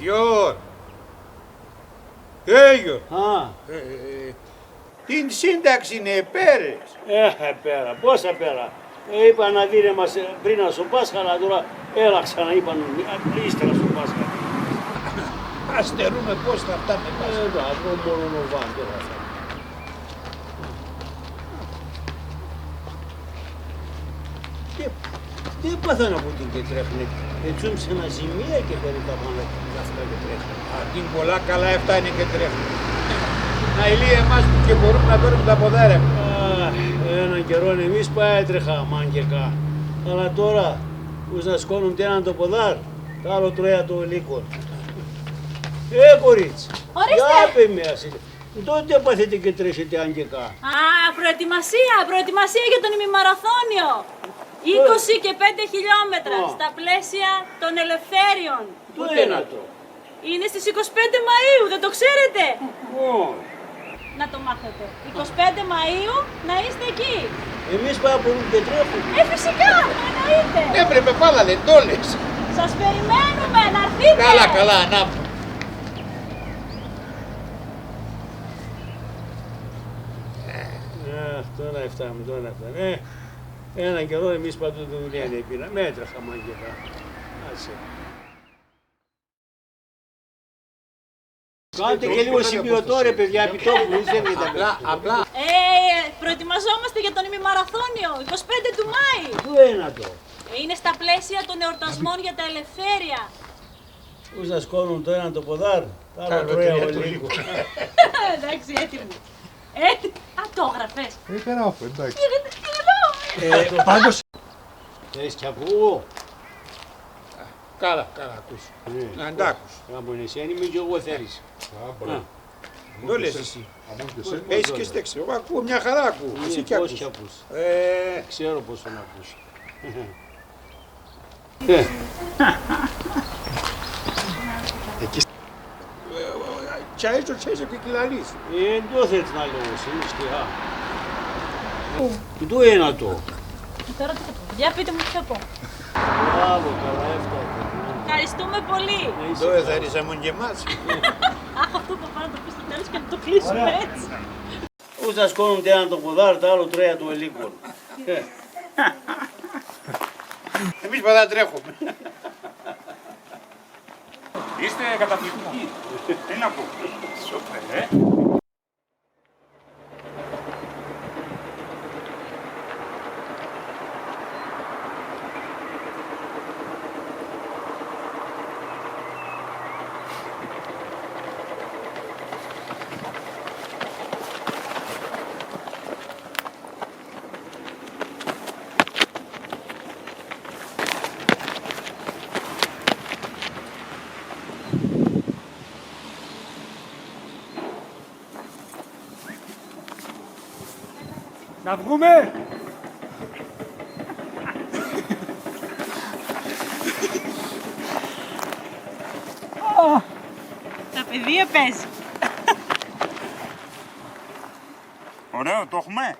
Γιώργο. Γιώργο. Την σύνταξη είναι πέρες. Πέρα, πόσα πέρα. Είπα να δίνε μας πριν στο Πάσχα, αλλά τώρα έλα ξανά, είπαν ύστερα στο Πάσχα. Αστερούμε πώς θα φτάμε Πάσχα. Εντάξει, μόνο νοβάν τώρα θα. Τι έπαθαν από την και τρέχουνε. Ετσούμ σε ένα ζημία και δεν τα πάνε αυτά και τρέχουν. Αντί πολλά καλά έφτανε και τρέχουν. Να ηλίε εμάς που και μπορούμε να παίρνουμε τα ποδάρια. Έναν καιρό εμείς πάει έτρεχα μάγκεκα. Αλλά τώρα που να σκόνουν τι έναν το ποδάρ, το άλλο τρώει το λύκο. Κορίτσι. Ορίστε. Για πε με ασύ. Τότε παθείτε και τρέχετε άγκεκα. Προετοιμασία για τον ημιμαραθώνιο. 20 και 5 χιλιόμετρα στα πλαίσια των ελευθέριων. Το ένα το. Είναι στις 25 Μαΐου, δεν το ξέρετε. Όχι. Να το μάθετε. 25 Μαΐου να είστε εκεί. Εμείς πάμε από και τρέχουμε. Φυσικά, εννοείται. Έπρεπε πάλα λεντόλες. Σας περιμένουμε να έρθετε. Καλά, καλά, ανάπτω. Τώρα φτάνουμε, τώρα φτάνουμε. Έναν καιρό εμείς παντού τη δουλειά δεν πήραμε, έτρεχα μαγικά. Άσε. Κάντε και λίγο σημειωτό ρε παιδιά, επιτόπου, δεν θέλετε. Απλά. Προετοιμαζόμαστε για τον ημιμαραθώνιο, 25 του Μάη. Πού είναι το. Είναι στα πλαίσια των εορτασμών για τα ελευθέρια. Πού σας κόνουν το ένα το ποδάρ, το άλλο τρώει ο λίγο. Εντάξει, έτοιμο. Το έγραφες. Γράφω, εντάξει. Πάντως. Θες κι ακούω. Καλά, ακούς. Να τα ακούς. Άμα είναι εσύ, αν είμαι κι εγώ θέλεις. Το λες εσύ. Έχεις και στέξει. Εγώ ακούω, μια χαρά ακούω. Εσύ κι Πώς ακούς. κι ακούς. Ξέρω πώς τον ακούς. Τσαΐζω και κυλαλείς. Δεν το θέλεις να λέω εσύ, στιχά. Του ένα το. Τώρα τι θα πω. Για πείτε μου τι θα πω. Μπράβο, καλά έφτασε. Ευχαριστούμε πολύ. Το έθαρίσαμε και εμάς. Αχ, αυτό το πάρω να το πει στο τέλος και να το κλείσουμε έτσι. Πού σας κόνουν τι ένα το ποδάρ, το άλλο τρέα του ελίκων. Εμείς πάντα τρέχουμε. Είστε καταπληκτικοί. Τι να πω. Σупер, Να βγούμε! Τα παιδεία παίζει. Ωραίο, το έχουμε.